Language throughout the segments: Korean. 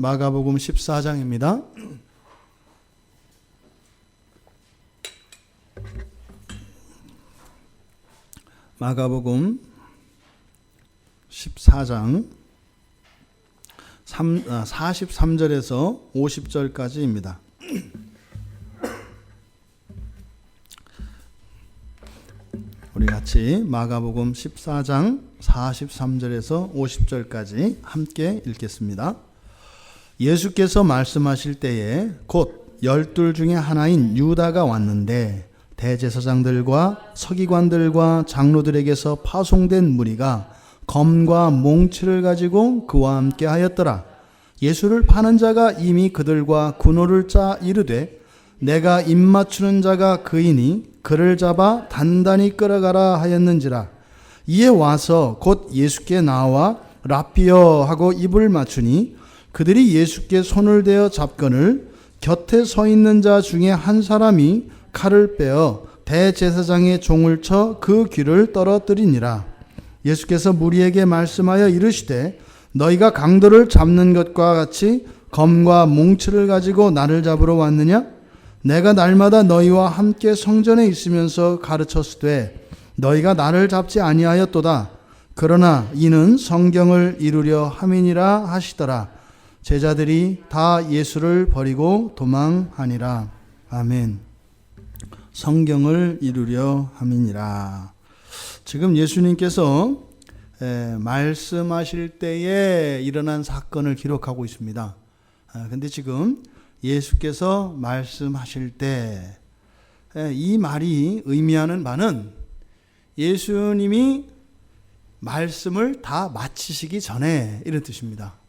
말씀은 마가복음 14장입니다. 마가복음 14장 43절에서 50절까지입니다. 우리 같이 마가복음 14장 43절에서 50절까지 함께 읽겠습니다. 예수께서 말씀하실 때에 곧 12 중에 하나인 유다가 왔는데 대제사장들과 서기관들과 장로들에게서 파송된 무리가 검과 몽치를 가지고 그와 함께 하였더라. 예수를 파는 자가 이미 그들과 군호를 짜 이르되 내가 입맞추는 자가 그이니 그를 잡아 단단히 끌어가라 하였는지라. 이에 와서 곧 예수께 나와 랍비여 하고 입을 맞추니 그들이 예수께 손을 대어 잡거늘 곁에 서 있는 자 중에 한 사람이 칼을 빼어 대제사장의 종을 쳐 그 귀를 떨어뜨리니라. 예수께서 무리에게 말씀하여 이르시되 너희가 강도를 잡는 것과 같이 검과 몽치를 가지고 나를 잡으러 왔느냐? 내가 날마다 너희와 함께 성전에 있으면서 가르쳤으되 너희가 나를 잡지 아니하였도다. 그러나 이는 성경을 이루려 함이니라 하시더라. 제자들이 다 예수를 버리고 도망하니라. 아멘. 성경을 이루려 함이니라. 지금 예수님께서 말씀하실 때에 일어난 사건을 기록하고 있습니다. 근데 지금 예수께서 말씀하실 때 이 말이 의미하는 바는 예수님이 말씀을 다 마치시기 전에 이런 뜻입니다.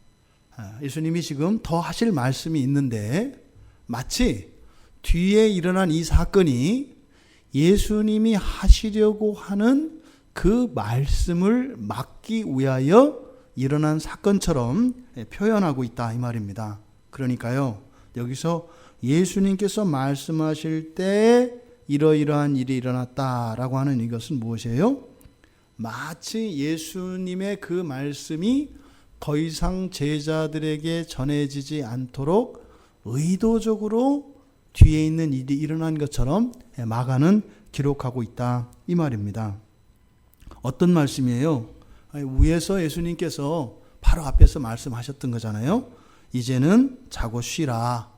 예수님이 지금 더 하실 말씀이 있는데 마치 뒤에 일어난 이 사건이 예수님이 하시려고 하는 그 말씀을 막기 위하여 일어난 사건처럼 표현하고 있다 이 말입니다. 그러니까요, 여기서 예수님께서 말씀하실 때 이러이러한 일이 일어났다라고 하는 이것은 무엇이에요? 마치 예수님의 그 말씀이 더 이상 제자들에게 전해지지 않도록 의도적으로 뒤에 있는 일이 일어난 것처럼 마가는 기록하고 있다 이 말입니다. 어떤 말씀이에요? 위에서 예수님께서 바로 앞에서 말씀하셨던 거잖아요. 이제는 자고 쉬라.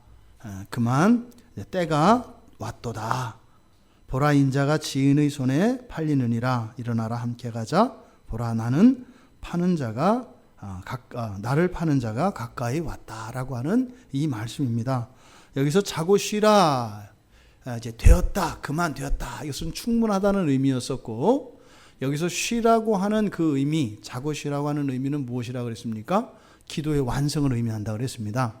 그만 때가 왔도다. 보라 인자가 지인의 손에 팔리느니라. 일어나라 함께 가자. 보라 나는 파는 자가 나를 파는 자가 가까이 왔다라고 하는 이 말씀입니다. 여기서 자고 쉬라. 이제 되었다. 그만 되었다. 이것은 충분하다는 의미였었고 여기서 쉬라고 하는 그 의미, 자고 쉬라고 하는 의미는 무엇이라고 그랬습니까? 기도의 완성을 의미한다 그랬습니다.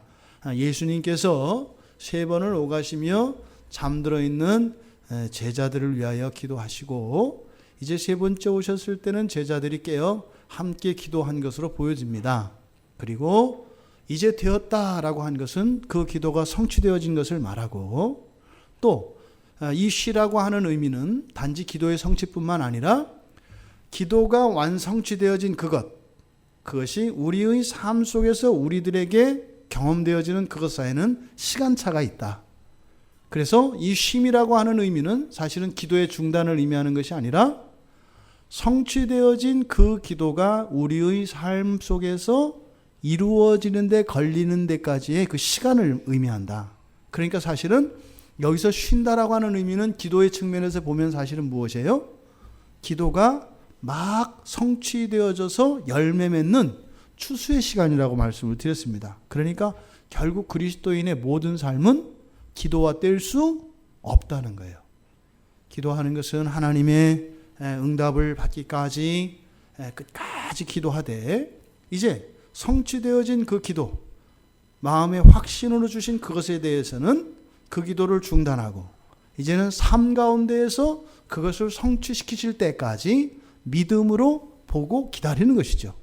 예수님께서 3번을 오가시며 잠들어 있는 제자들을 위하여 기도하시고 이제 3번째 오셨을 때는 제자들이 깨어 함께 기도한 것으로 보여집니다. 그리고 이제 되었다라고 한 것은 그 기도가 성취되어진 것을 말하고 또 이 쉬라고 하는 의미는 단지 기도의 성취뿐만 아니라 기도가 완성되어진 그것이 우리의 삶 속에서 우리들에게 경험되어지는 그것 사이에는 시간차가 있다. 그래서 이 쉼이라고 하는 의미는 사실은 기도의 중단을 의미하는 것이 아니라 성취되어진 그 기도가 우리의 삶 속에서 이루어지는 데 걸리는 데까지의 그 시간을 의미한다. 그러니까 사실은 여기서 쉰다라고 하는 의미는 기도의 측면에서 보면 사실은 무엇이에요? 기도가 막 성취되어져서 열매 맺는 추수의 시간이라고 말씀을 드렸습니다. 그러니까 결국 그리스도인의 모든 삶은 기도와 뗄 수 없다는 거예요. 기도하는 것은 하나님의 응답을 받기까지 끝까지 기도하되 이제 성취되어진 그 기도, 마음의 확신으로 주신 그것에 대해서는 그 기도를 중단하고 이제는 삶 가운데에서 그것을 성취시키실 때까지 믿음으로 보고 기다리는 것이죠.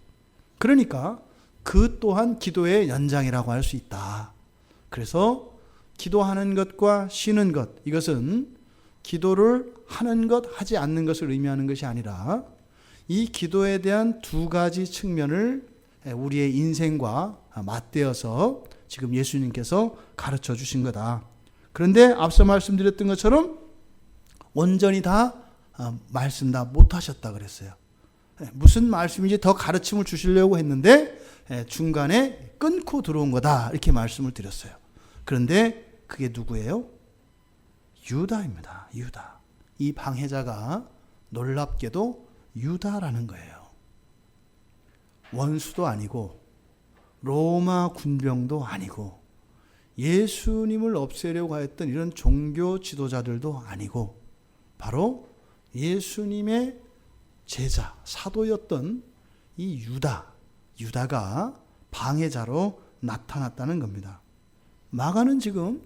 그러니까 그 또한 기도의 연장이라고 할 수 있다. 그래서 기도하는 것과 쉬는 것, 이것은 기도를 하는 것, 하지 않는 것을 의미하는 것이 아니라 이 기도에 대한 두 가지 측면을 우리의 인생과 맞대어서 지금 예수님께서 가르쳐 주신 거다. 그런데 앞서 말씀드렸던 것처럼 온전히 다 말씀 다 못하셨다 그랬어요. 무슨 말씀인지 더 가르침을 주시려고 했는데 중간에 끊고 들어온 거다 이렇게 말씀을 드렸어요. 그런데 그게 누구예요? 유다입니다. 유다. 이 방해자가 놀랍게도 유다라는 거예요. 원수도 아니고 로마 군병도 아니고 예수님을 없애려고 했던 이런 종교 지도자들도 아니고 바로 예수님의 제자, 사도였던 이 유다가 방해자로 나타났다는 겁니다. 마가는 지금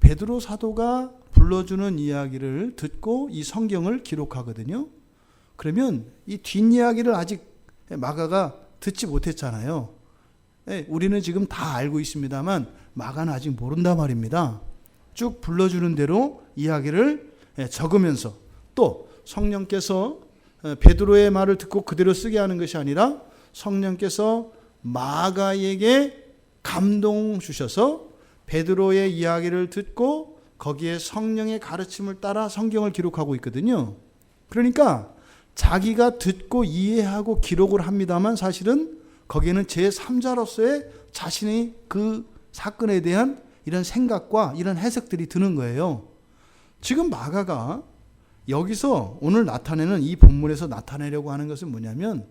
베드로 사도가 불러주는 이야기를 듣고 이 성경을 기록하거든요. 그러면 이 뒷이야기를 아직 마가가 듣지 못했잖아요. 우리는 지금 다 알고 있습니다만 마가는 아직 모른단 말입니다. 쭉 불러주는 대로 이야기를 적으면서 또 성령께서 베드로의 말을 듣고 그대로 쓰게 하는 것이 아니라 성령께서 마가에게 감동 주셔서 베드로의 이야기를 듣고 거기에 성령의 가르침을 따라 성경을 기록하고 있거든요. 그러니까 자기가 듣고 이해하고 기록을 합니다만 사실은 거기에는 제3자로서의 자신의 그 사건에 대한 이런 생각과 이런 해석들이 드는 거예요. 지금 마가가 여기서 오늘 나타내는 이 본문에서 나타내려고 하는 것은 뭐냐면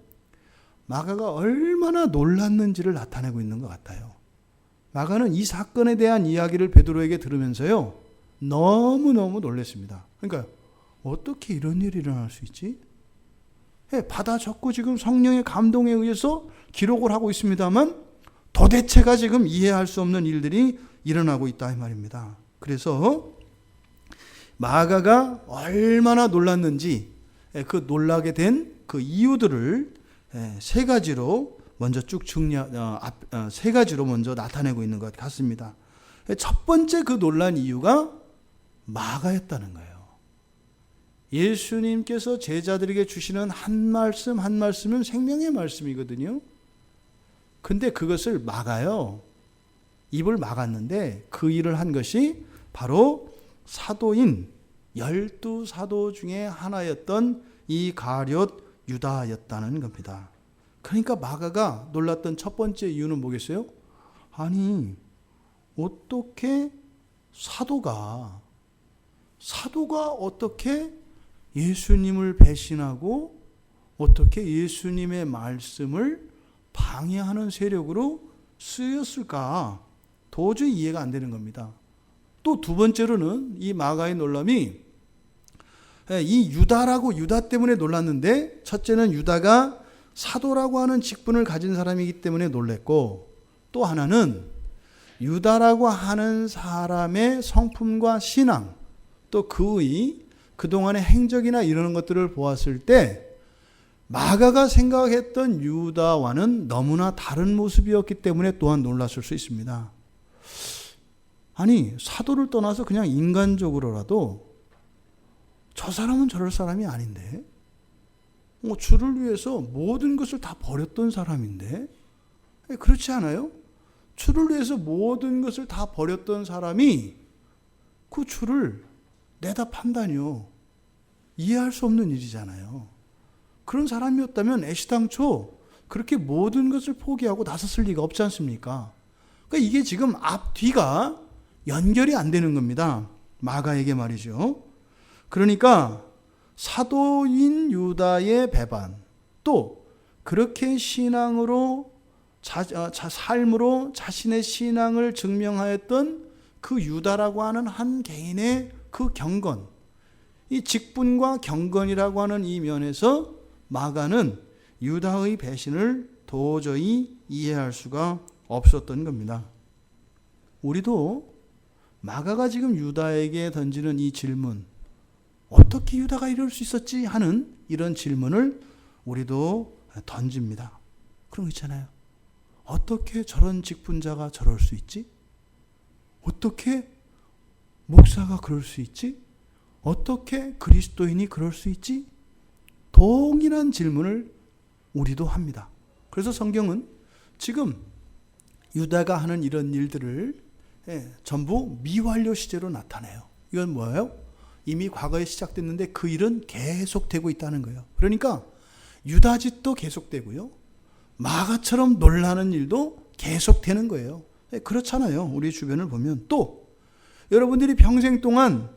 마가가 얼마나 놀랐는지를 나타내고 있는 것 같아요. 마가는 이 사건에 대한 이야기를 베드로에게 들으면서요 너무너무 놀랐습니다. 그러니까 어떻게 이런 일이 일어날 수 있지? 받아 적고 지금 성령의 감동에 의해서 기록을 하고 있습니다만 도대체가 지금 이해할 수 없는 일들이 일어나고 있다 이 말입니다. 그래서 마가가 얼마나 놀랐는지 그 놀라게 된 그 이유들을 세 가지로 먼저 쭉 세 가지로 먼저 나타내고 있는 것 같습니다. 첫 번째 그 놀란 이유가 마가였다는 거예요. 예수님께서 제자들에게 주시는 한 말씀 한 말씀은 생명의 말씀이거든요. 근데 그것을 막아요. 입을 막았는데 그 일을 한 것이 바로 사도인 12사도 중에 하나였던 이 가룟 유다였다는 겁니다. 그러니까 마가가 놀랐던 첫 번째 이유는 뭐겠어요? 아니 어떻게 사도가 어떻게 예수님을 배신하고 어떻게 예수님의 말씀을 방해하는 세력으로 쓰였을까? 도저히 이해가 안 되는 겁니다. 또 두 번째로는 이 마가의 놀람이 이 유다 때문에 놀랐는데 첫째는 유다가 사도라고 하는 직분을 가진 사람이기 때문에 놀랐고 또 하나는 유다라고 하는 사람의 성품과 신앙 또 그의 그동안의 행적이나 이런 것들을 보았을 때 마가가 생각했던 유다와는 너무나 다른 모습이었기 때문에 또한 놀랐을 수 있습니다. 아니 사도를 떠나서 그냥 인간적으로라도 저 사람은 저럴 사람이 아닌데 주를 위해서 모든 것을 다 버렸던 사람인데 그렇지 않아요? 주를 위해서 모든 것을 다 버렸던 사람이 그 주를 내다 판다니요. 이해할 수 없는 일이잖아요. 그런 사람이었다면 애시당초 그렇게 모든 것을 포기하고 나섰을 리가 없지 않습니까? 그러니까 이게 지금 앞뒤가 연결이 안 되는 겁니다. 마가에게 말이죠. 그러니까 사도인 유다의 배반 또 그렇게 신앙으로 삶으로 자신의 신앙을 증명하였던 그 유다라고 하는 한 개인의 그 경건 이 직분과 경건이라고 하는 이 면에서 마가는 유다의 배신을 도저히 이해할 수가 없었던 겁니다. 우리도 마가가 지금 유다에게 던지는 이 질문 어떻게 유다가 이럴 수 있었지 하는 이런 질문을 우리도 던집니다. 그런 거 있잖아요. 어떻게 저런 직분자가 저럴 수 있지? 어떻게 목사가 그럴 수 있지? 어떻게 그리스도인이 그럴 수 있지? 동일한 질문을 우리도 합니다. 그래서 성경은 지금 유다가 하는 이런 일들을 전부 미완료 시제로 나타내요. 이건 뭐예요? 이미 과거에 시작됐는데 그 일은 계속되고 있다는 거예요. 그러니까 유다 짓도 계속되고요. 마가처럼 놀라는 일도 계속되는 거예요. 그렇잖아요. 우리 주변을 보면. 또 여러분들이 평생 동안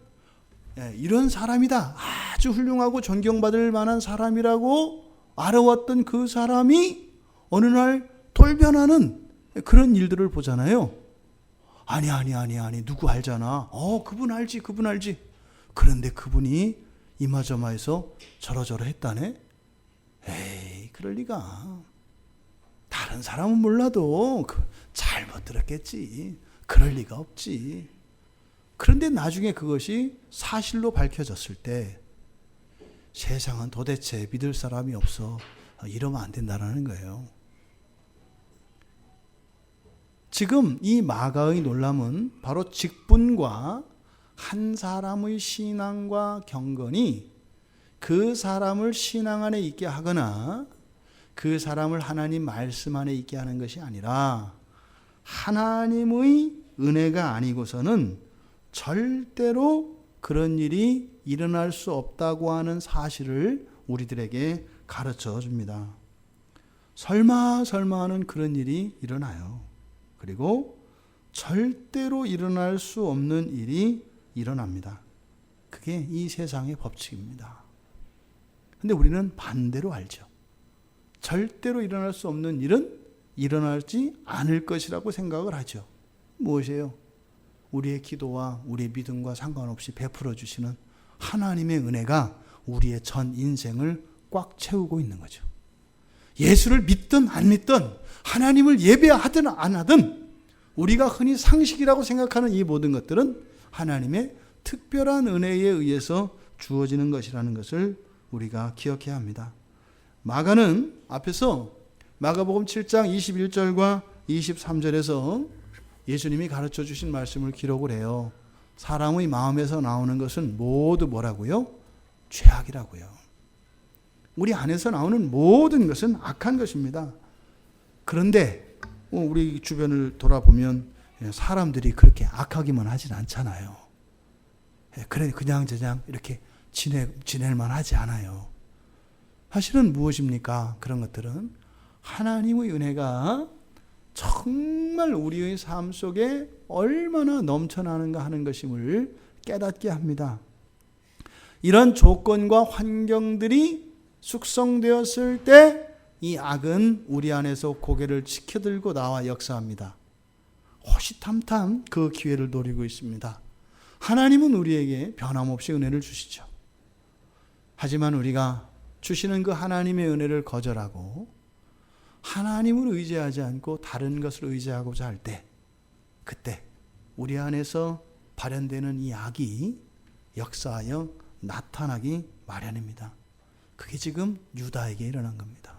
이런 사람이다, 아주 훌륭하고 존경받을 만한 사람이라고 알아왔던 그 사람이 어느 날 돌변하는 그런 일들을 보잖아요. 아니 누구 알잖아. 그분 알지. 그런데 그분이 이마저마해서 저러저러 했다네. 에이, 그럴 리가. 다른 사람은 몰라도 잘못 들었겠지. 그럴 리가 없지. 그런데 나중에 그것이 사실로 밝혀졌을 때 세상은 도대체 믿을 사람이 없어. 이러면 안 된다는 거예요. 지금 이 마가의 놀람은 바로 직분과 한 사람의 신앙과 경건이 그 사람을 신앙 안에 있게 하거나 그 사람을 하나님 말씀 안에 있게 하는 것이 아니라 하나님의 은혜가 아니고서는 절대로 그런 일이 일어날 수 없다고 하는 사실을 우리들에게 가르쳐 줍니다. 설마 하는 그런 일이 일어나요. 그리고 절대로 일어날 수 없는 일이 일어납니다. 그게 이 세상의 법칙입니다. 근데 우리는 반대로 알죠. 절대로 일어날 수 없는 일은 일어나지 않을 것이라고 생각을 하죠. 무엇이에요? 우리의 기도와 우리의 믿음과 상관없이 베풀어 주시는 하나님의 은혜가 우리의 전 인생을 꽉 채우고 있는 거죠. 예수를 믿든 안 믿든 하나님을 예배하든 안 하든 우리가 흔히 상식이라고 생각하는 이 모든 것들은 하나님의 특별한 은혜에 의해서 주어지는 것이라는 것을 우리가 기억해야 합니다. 마가는 앞에서 마가복음 7장 21절과 23절에서 예수님이 가르쳐 주신 말씀을 기록을 해요. 사람의 마음에서 나오는 것은 모두 뭐라고요? 죄악이라고요. 우리 안에서 나오는 모든 것은 악한 것입니다. 그런데 우리 주변을 돌아보면 사람들이 그렇게 악하기만 하진 않잖아요. 그래 그냥 이렇게 지낼만 하지 않아요. 사실은 무엇입니까? 그런 것들은 하나님의 은혜가 정말 우리의 삶 속에 얼마나 넘쳐나는가 하는 것임을 깨닫게 합니다. 이런 조건과 환경들이 숙성되었을 때 이 악은 우리 안에서 고개를 치켜들고 나와 역사합니다. 호시탐탐 그 기회를 노리고 있습니다. 하나님은 우리에게 변함없이 은혜를 주시죠. 하지만 우리가 주시는 그 하나님의 은혜를 거절하고 하나님을 의지하지 않고 다른 것을 의지하고자 할 때, 그때 우리 안에서 발현되는 이 악이 역사하여 나타나기 마련입니다. 그게 지금 유다에게 일어난 겁니다.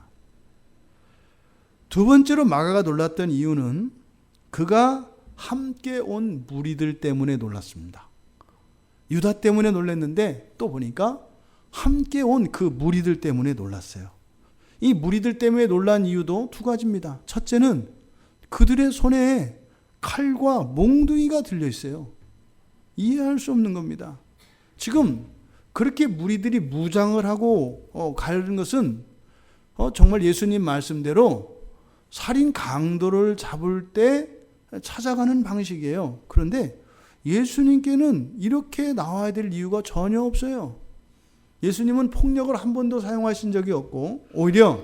두 번째로 마가가 놀랐던 이유는 그가 함께 온 무리들 때문에 놀랐습니다. 유다 때문에 놀랐는데 또 보니까 함께 온 그 무리들 때문에 놀랐어요. 이 무리들 때문에 놀란 이유도 두 가지입니다. 첫째는 그들의 손에 칼과 몽둥이가 들려 있어요. 이해할 수 없는 겁니다. 지금 그렇게 무리들이 무장을 하고 가는 것은 정말 예수님 말씀대로 살인 강도를 잡을 때 찾아가는 방식이에요. 그런데 예수님께는 이렇게 나와야 될 이유가 전혀 없어요. 예수님은 폭력을 한 번도 사용하신 적이 없고 오히려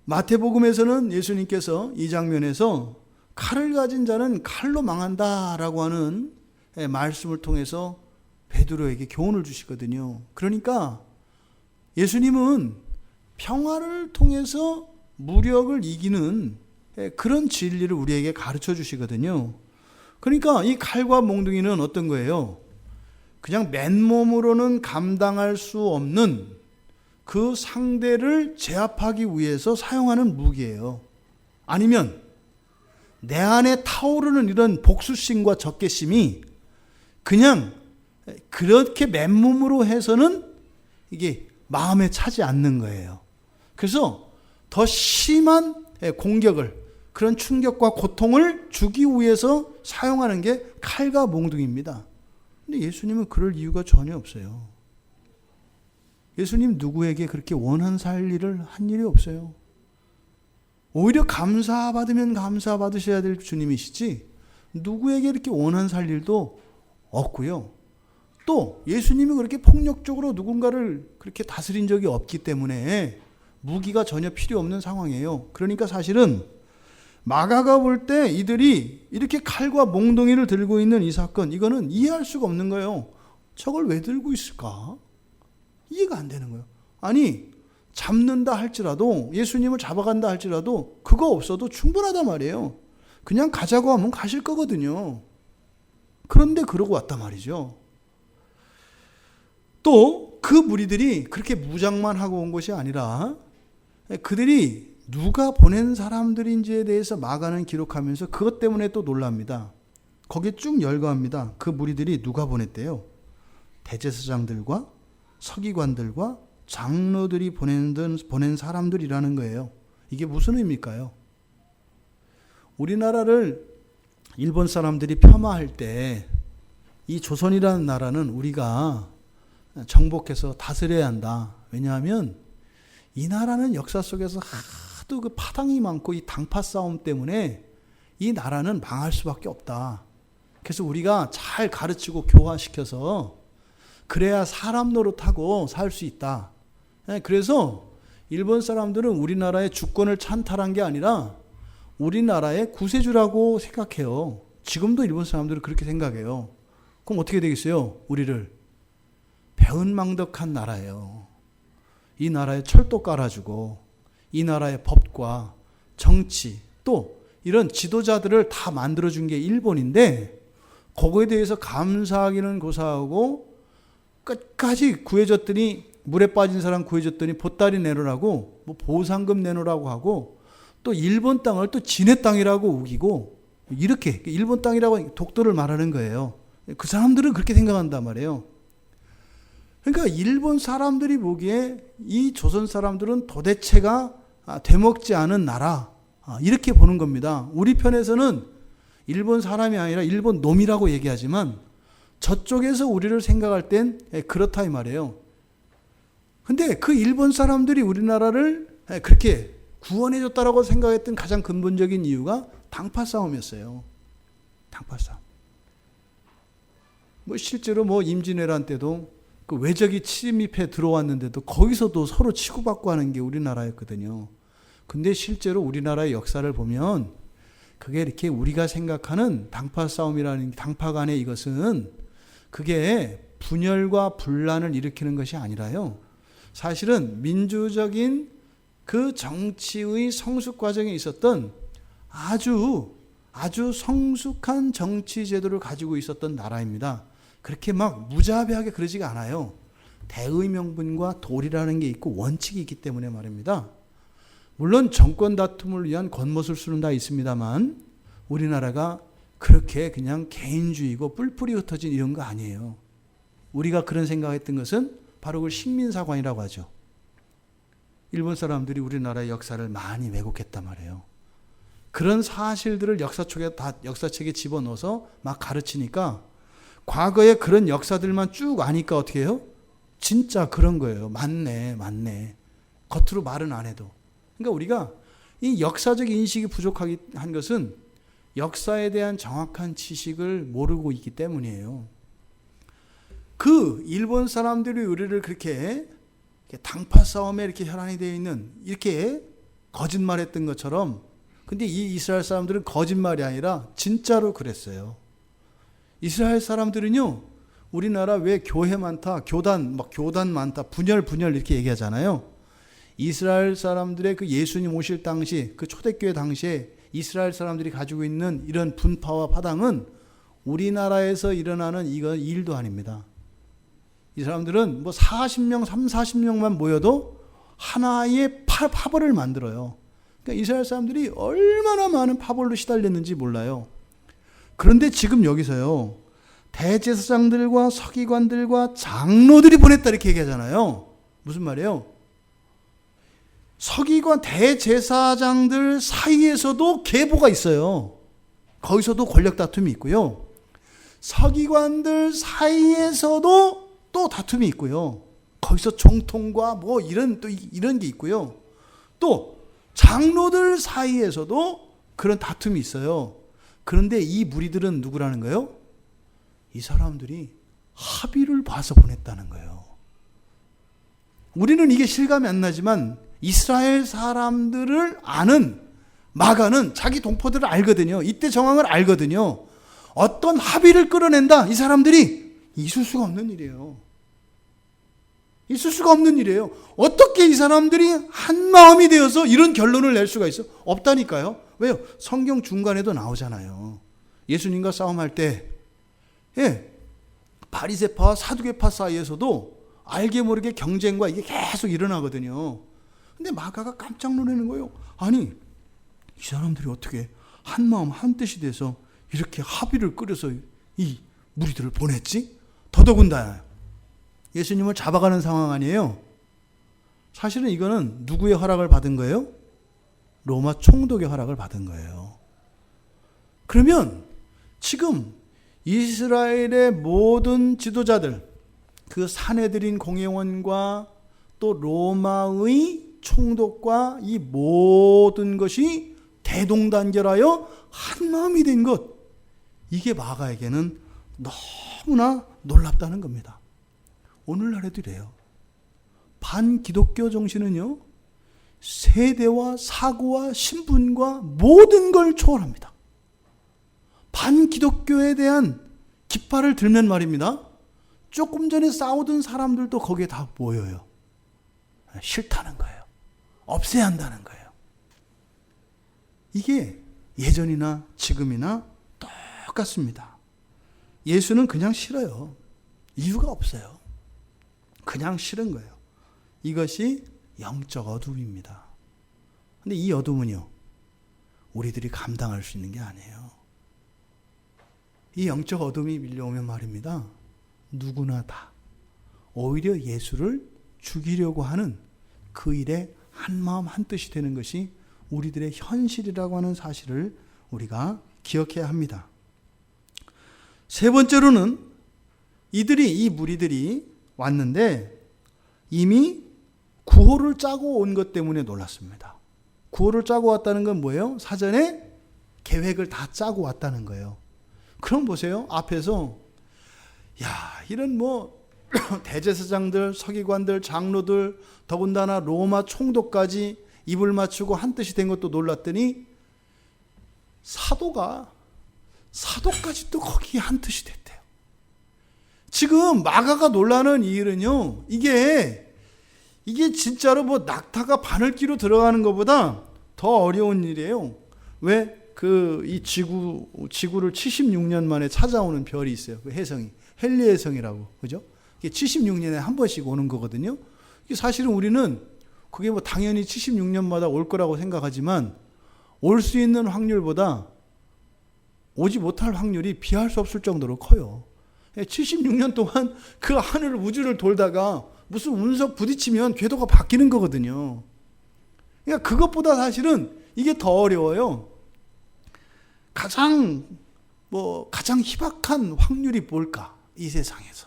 마태복음에서는 예수님께서 이 장면에서 칼을 가진 자는 칼로 망한다라고 하는 말씀을 통해서 베드로에게 교훈을 주시거든요. 그러니까 예수님은 평화를 통해서 무력을 이기는 그런 진리를 우리에게 가르쳐 주시거든요. 그러니까 이 칼과 몽둥이는 어떤 거예요? 그냥 맨몸으로는 감당할 수 없는 그 상대를 제압하기 위해서 사용하는 무기예요. 아니면 내 안에 타오르는 이런 복수심과 적개심이 그냥 그렇게 맨몸으로 해서는 이게 마음에 차지 않는 거예요. 그래서 더 심한 공격을, 그런 충격과 고통을 주기 위해서 사용하는 게 칼과 몽둥이입니다. 근데 예수님은 그럴 이유가 전혀 없어요. 예수님 누구에게 그렇게 원한 살 일을 한 일이 없어요. 오히려 감사받으면 감사받으셔야 될 주님이시지 누구에게 이렇게 원한 살 일도 없고요. 또 예수님이 그렇게 폭력적으로 누군가를 그렇게 다스린 적이 없기 때문에 무기가 전혀 필요 없는 상황이에요. 그러니까 사실은 마가가 볼 때 이들이 이렇게 칼과 몽둥이를 들고 있는 이 사건, 이거는 이해할 수가 없는 거예요. 저걸 왜 들고 있을까? 이해가 안 되는 거예요. 아니, 잡는다 할지라도, 예수님을 잡아간다 할지라도 그거 없어도 충분하단 말이에요. 그냥 가자고 하면 가실 거거든요. 그런데 그러고 왔단 말이죠. 또 그 무리들이 그렇게 무장만 하고 온 것이 아니라 그들이 누가 보낸 사람들인지에 대해서 마가는 기록하면서 그것 때문에 또 놀랍니다. 거기에 쭉 열거합니다. 그 무리들이 누가 보냈대요? 대제사장들과 서기관들과 장로들이 보낸 사람들이라는 거예요. 이게 무슨 의미일까요? 우리나라를 일본 사람들이 폄하할 때 이 조선이라는 나라는 우리가 정복해서 다스려야 한다. 왜냐하면 이 나라는 역사 속에서 하도 그 파당이 많고 이 당파 싸움 때문에 이 나라는 망할 수밖에 없다. 그래서 우리가 잘 가르치고 교화시켜서 그래야 사람 노릇하고 살 수 있다. 그래서 일본 사람들은 우리나라의 주권을 찬탈한 게 아니라 우리나라의 구세주라고 생각해요. 지금도 일본 사람들은 그렇게 생각해요. 그럼 어떻게 되겠어요? 우리를 배은망덕한 나라예요. 이 나라에 철도 깔아주고 이 나라의 법과 정치 또 이런 지도자들을 다 만들어준 게 일본인데 거기에 대해서 감사하기는 고사하고 끝까지 구해줬더니 물에 빠진 사람 구해줬더니 보따리 내놓으라고 뭐 보상금 내놓으라고 하고 또 일본 땅을 또 지네 땅이라고 우기고 이렇게 일본 땅이라고 독도를 말하는 거예요. 그 사람들은 그렇게 생각한단 말이에요. 그러니까 일본 사람들이 보기에 이 조선 사람들은 도대체가 되먹지 않은 나라 이렇게 보는 겁니다. 우리 편에서는 일본 사람이 아니라 일본 놈이라고 얘기하지만 저쪽에서 우리를 생각할 땐 그렇다 이 말이에요. 근데 그 일본 사람들이 우리나라를 그렇게 구원해줬다라고 생각했던 가장 근본적인 이유가 당파 싸움이었어요. 당파 싸움. 뭐 실제로 뭐 임진왜란 때도 그 외적이 침입해 들어왔는데도 거기서도 서로 치고받고 하는 게 우리나라였거든요. 근데 실제로 우리나라의 역사를 보면 그게 이렇게 우리가 생각하는 당파 싸움이라는 당파 간의 이것은 그게 분열과 분란을 일으키는 것이 아니라요. 사실은 민주적인 그 정치의 성숙 과정에 있었던 아주 성숙한 정치 제도를 가지고 있었던 나라입니다. 그렇게 막 무자비하게 그러지가 않아요. 대의 명분과 도리라는 게 있고 원칙이 있기 때문에 말입니다. 물론 정권 다툼을 위한 겉모술수는 다 있습니다만 우리나라가 그렇게 그냥 개인주의고 뿔뿔이 흩어진 이런 거 아니에요. 우리가 그런 생각했던 것은 바로 그 식민사관이라고 하죠. 일본 사람들이 우리나라의 역사를 많이 왜곡했단 말이에요. 그런 사실들을 역사책에 집어넣어서 막 가르치니까 과거에 그런 역사들만 쭉 아니까 어떻게 해요? 진짜 그런 거예요. 맞네. 겉으로 말은 안 해도. 그러니까 우리가 이 역사적 인식이 부족한 것은 역사에 대한 정확한 지식을 모르고 있기 때문이에요. 그 일본 사람들이 우리를 그렇게 당파 싸움에 이렇게 혈안이 되어 있는 이렇게 거짓말했던 것처럼 근데 이 이스라엘 사람들은 거짓말이 아니라 진짜로 그랬어요. 이스라엘 사람들은요, 우리나라 왜 교회 많다, 교단 많다, 분열 이렇게 얘기하잖아요. 이스라엘 사람들의 그 예수님 오실 당시, 그 초대교회 당시에 이스라엘 사람들이 가지고 있는 이런 분파와 파당은 우리나라에서 일어나는 이건 일도 아닙니다. 이 사람들은 뭐 40명만 모여도 하나의 파벌을 만들어요. 그러니까 이스라엘 사람들이 얼마나 많은 파벌로 시달렸는지 몰라요. 그런데 지금 여기서요, 대제사장들과 서기관들과 장로들이 보냈다 이렇게 얘기하잖아요. 무슨 말이에요? 서기관 대제사장들 사이에서도 계보가 있어요. 거기서도 권력 다툼이 있고요. 서기관들 사이에서도 또 다툼이 있고요. 거기서 정통과 뭐 이런 게 있고요. 또 장로들 사이에서도 그런 다툼이 있어요. 그런데 이 무리들은 누구라는 거예요? 이 사람들이 합의를 봐서 보냈다는 거예요. 우리는 이게 실감이 안 나지만 이스라엘 사람들을 아는 마가는 자기 동포들을 알거든요. 이때 정황을 알거든요. 어떤 합의를 끌어낸다. 이 사람들이 있을 수가 없는 일이에요. 있을 수가 없는 일이에요. 어떻게 이 사람들이 한 마음이 되어서 이런 결론을 낼 수가 있어? 없다니까요. 왜요? 성경 중간에도 나오잖아요. 예수님과 싸움할 때 바리새파와 사두개파 사이에서도 알게 모르게 경쟁과 이게 계속 일어나거든요. 근데 마가가 깜짝 놀라는 거예요. 아니, 이 사람들이 어떻게 한 마음 한 뜻이 돼서 이렇게 합의를 끌어서 이 무리들을 보냈지? 더더군다나 예수님을 잡아가는 상황 아니에요? 사실은 이거는 누구의 허락을 받은 거예요? 로마 총독의 허락을 받은 거예요. 그러면 지금 이스라엘의 모든 지도자들, 그 사내들인 공회원과 또 로마의 총독과 이 모든 것이 대동단결하여 한 마음이 된 것, 이게 마가에게는 너무나 놀랍다는 겁니다. 오늘날에도 이래요. 반기독교 정신은요, 세대와 사고와 신분과 모든 걸 초월합니다. 반기독교에 대한 깃발을 들면 말입니다, 조금 전에 싸우던 사람들도 거기에 다 모여요. 싫다는 거예요. 없애야 한다는 거예요. 이게 예전이나 지금이나 똑같습니다. 예수는 그냥 싫어요. 이유가 없어요. 그냥 싫은 거예요. 이것이 영적 어둠입니다. 근데 이 어둠은요, 우리들이 감당할 수 있는 게 아니에요. 이 영적 어둠이 밀려오면 말입니다, 누구나 다 오히려 예수를 죽이려고 하는 그 일에 한마음 한뜻이 되는 것이 우리들의 현실이라고 하는 사실을 우리가 기억해야 합니다. 세 번째로는 이 무리들이 왔는데 이미 구호를 짜고 온 것 때문에 놀랐습니다. 구호를 짜고 왔다는 건 뭐예요? 사전에 계획을 다 짜고 왔다는 거예요. 그럼 보세요. 앞에서 이런 대제사장들, 서기관들, 장로들, 더군다나 로마 총독까지 입을 맞추고 한 뜻이 된 것도 놀랐더니 사도까지 또 거기에 한 뜻이 됐대요. 지금 마가가 놀라는 이 일은요, 이게 진짜로 낙타가 바늘귀로 들어가는 것보다 더 어려운 일이에요. 왜? 이 지구를 76년 만에 찾아오는 별이 있어요. 그 혜성이. 헨리의 성이라고. 그죠? 이게 76년에 한 번씩 오는 거거든요. 이게 사실은 우리는 그게 당연히 76년마다 올 거라고 생각하지만 올 수 있는 확률보다 오지 못할 확률이 비할 수 없을 정도로 커요. 76년 동안 그 하늘 우주를 돌다가 무슨 운석 부딪히면 궤도가 바뀌는 거거든요. 그러니까 그것보다 사실은 이게 더 어려워요. 가장 희박한 확률이 뭘까? 이 세상에서.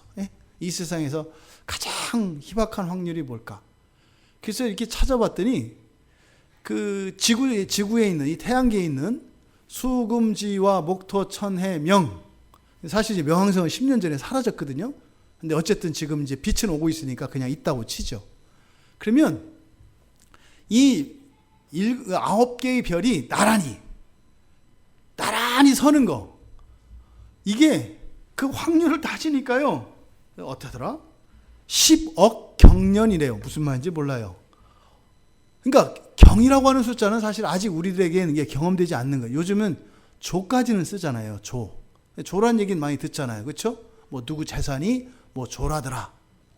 이 세상에서 가장 희박한 확률이 뭘까? 그래서 이렇게 찾아봤더니 그 지구에 있는, 이 태양계에 있는 수금지와 목토, 천해, 명. 사실 이제 명왕성은 10년 전에 사라졌거든요. 근데 어쨌든 지금 이제 빛은 오고 있으니까 그냥 있다고 치죠. 그러면 이 9개의 별이 나란히 서는 거, 이게 그 확률을 따지니까요, 어떻더라? 10억 경년이래요. 무슨 말인지 몰라요. 그러니까 경이라고 하는 숫자는 사실 아직 우리들에게는 이게 경험되지 않는 거예요. 요즘은 조까지는 쓰잖아요. 조란 얘기는 많이 듣잖아요. 그렇죠? 누구 재산이 조라더라.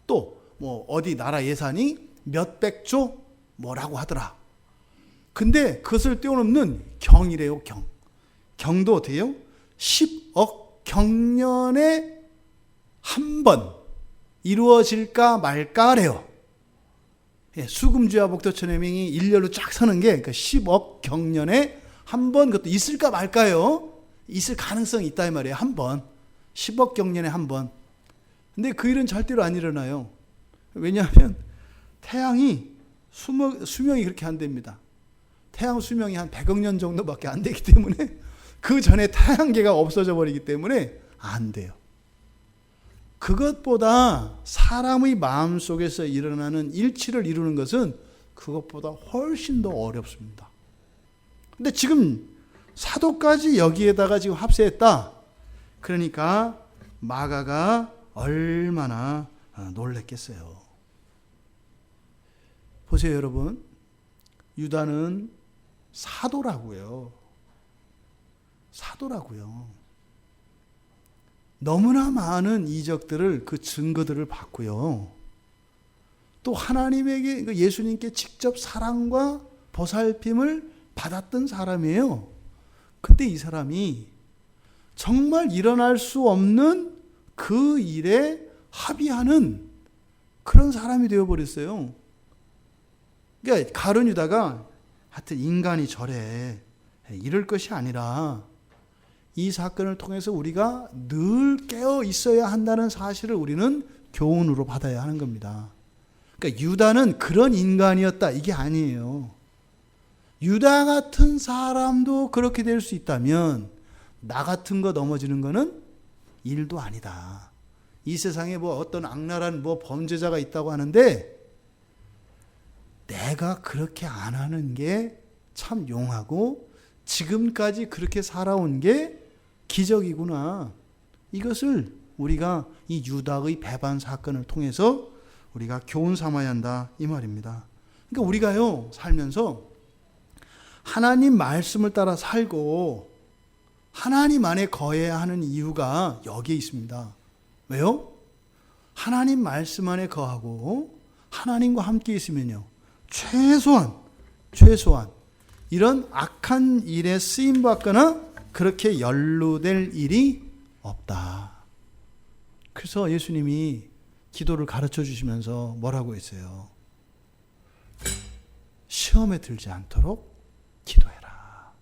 또 어디 나라 예산이 몇백조 뭐라고 하더라. 근데 그것을 뛰어넘는 경이래요. 경도 어떻게 해요? 10억 경년에 한 번 이루어질까 말까래요. 수금주와 복도천해명이 일렬로 쫙 서는 게 10억 경년에 한 번, 그것도 있을까 말까요? 있을 가능성이 있다 이 말이에요. 한 번. 10억 경년에 한 번. 근데 그 일은 절대로 안 일어나요. 왜냐하면 태양이 수명이 그렇게 안 됩니다. 태양 수명이 한 100억 년 정도밖에 안 되기 때문에 그 전에 태양계가 없어져 버리기 때문에 안 돼요. 그것보다 사람의 마음속에서 일어나는 일치를 이루는 것은 그것보다 훨씬 더 어렵습니다. 근데 지금 사도까지 여기에다가 지금 합세했다. 그러니까 마가가 얼마나 놀랬겠어요. 보세요, 여러분. 유다는 사도라고요. 사도라고요. 너무나 많은 이적들을, 그 증거들을 받고요. 또 하나님에게, 예수님께 직접 사랑과 보살핌을 받았던 사람이에요. 근데 이 사람이 정말 일어날 수 없는 그 일에 합의하는 그런 사람이 되어버렸어요. 그러니까 가룟 유다가 하여튼 인간이 저래, 이럴 것이 아니라 이 사건을 통해서 우리가 늘 깨어 있어야 한다는 사실을 우리는 교훈으로 받아야 하는 겁니다. 그러니까 유다는 그런 인간이었다, 이게 아니에요. 유다 같은 사람도 그렇게 될 수 있다면 나 같은 거 넘어지는 거는 일도 아니다. 이 세상에 뭐 어떤 악랄한 뭐 범죄자가 있다고 하는데 내가 그렇게 안 하는 게 참 용하고 지금까지 그렇게 살아온 게 기적이구나. 이것을 우리가 이 유다의 배반 사건을 통해서 우리가 교훈 삼아야 한다, 이 말입니다. 그러니까 우리가요, 살면서 하나님 말씀을 따라 살고 하나님 안에 거해야 하는 이유가 여기에 있습니다. 왜요? 하나님 말씀 안에 거하고 하나님과 함께 있으면요, 최소한 이런 악한 일에 쓰임받거나 그렇게 연루될 일이 없다. 그래서 예수님이 기도를 가르쳐 주시면서 뭐라고 했어요? 시험에 들지 않도록 기도해라.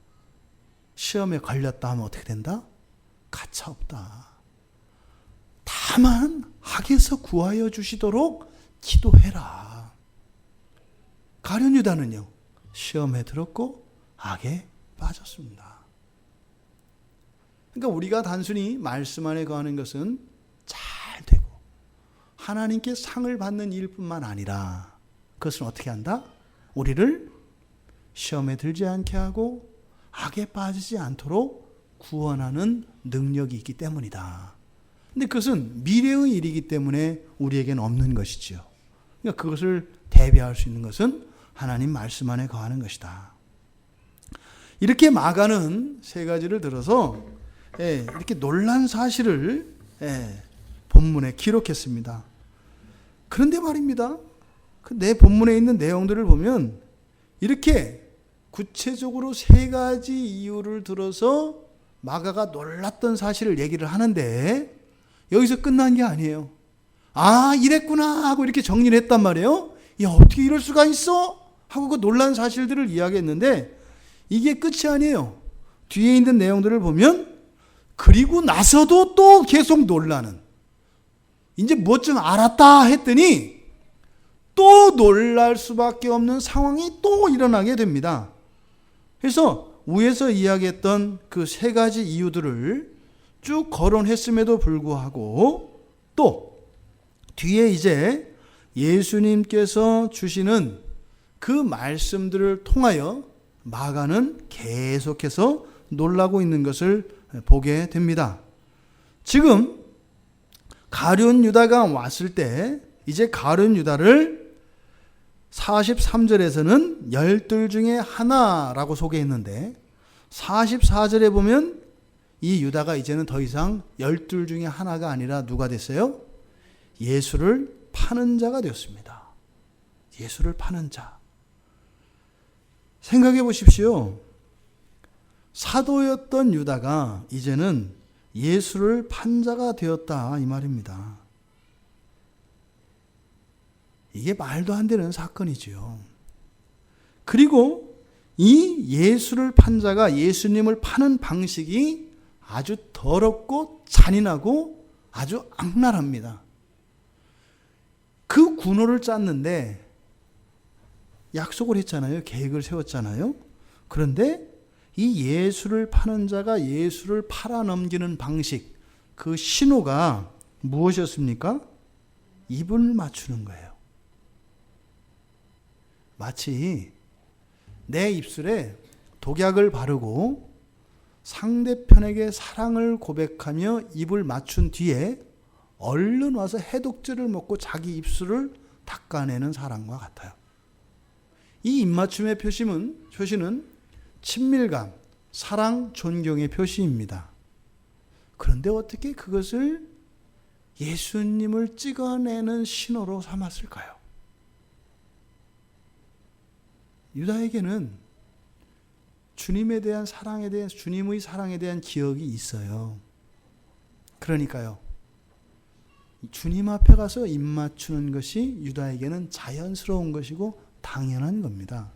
시험에 걸렸다 하면 어떻게 된다? 가차없다. 다만 악에서 구하여 주시도록 기도해라. 가룟 유다는요, 시험에 들었고 악에 빠졌습니다. 그러니까 우리가 단순히 말씀 안에 거하는 것은 잘 되고 하나님께 상을 받는 일뿐만 아니라 그것은 어떻게 한다? 우리를 시험에 들지 않게 하고 악에 빠지지 않도록 구원하는 능력이 있기 때문이다. 근데 그것은 미래의 일이기 때문에 우리에게는 없는 것이지요. 그러니까 그것을 대비할 수 있는 것은 하나님 말씀 안에 거하는 것이다. 이렇게 마가는 세 가지를 들어서 이렇게 놀란 사실을 본문에 기록했습니다. 그런데 말입니다, 내 본문에 있는 내용들을 보면 이렇게 구체적으로 세 가지 이유를 들어서 마가가 놀랐던 사실을 얘기를 하는데 여기서 끝난 게 아니에요. 아, 이랬구나 하고 이렇게 정리를 했단 말이에요. 야, 어떻게 이럴 수가 있어? 하고 그 놀란 사실들을 이야기했는데 이게 끝이 아니에요. 뒤에 있는 내용들을 보면 그리고 나서도 또 계속 놀라는, 이제 뭐 좀 알았다 했더니 또 놀랄 수밖에 없는 상황이 또 일어나게 됩니다. 그래서 위에서 이야기했던 그 세 가지 이유들을 쭉 거론했음에도 불구하고 또 뒤에 이제 예수님께서 주시는 그 말씀들을 통하여 마가는 계속해서 놀라고 있는 것을 보게 됩니다. 지금 가룟 유다가 왔을 때 이제 가룟 유다를 43절에서는 열둘 중에 하나라고 소개했는데 44절에 보면 이 유다가 이제는 더 이상 열둘 중에 하나가 아니라 누가 됐어요? 예수를 파는 자가 되었습니다. 예수를 파는 자. 생각해 보십시오. 사도였던 유다가 이제는 예수를 판 자가 되었다, 이 말입니다. 이게 말도 안 되는 사건이지요. 그리고 이 예수를 판 자가 예수님을 파는 방식이 아주 더럽고 잔인하고 아주 악랄합니다. 그 군호를 짰는데 약속을 했잖아요. 계획을 세웠잖아요. 그런데 이 예수를 파는 자가 예수를 팔아넘기는 방식, 그 신호가 무엇이었습니까? 입을 맞추는 거예요. 마치 내 입술에 독약을 바르고 상대편에게 사랑을 고백하며 입을 맞춘 뒤에 얼른 와서 해독제를 먹고 자기 입술을 닦아내는 사람과 같아요. 이 입맞춤의 표시는 친밀감, 사랑, 존경의 표시입니다. 그런데 어떻게 그것을 예수님을 찍어내는 신호로 삼았을까요? 유다에게는 주님에 대한 사랑에 대한, 주님의 사랑에 대한 기억이 있어요. 그러니까요, 주님 앞에 가서 입 맞추는 것이 유다에게는 자연스러운 것이고 당연한 겁니다.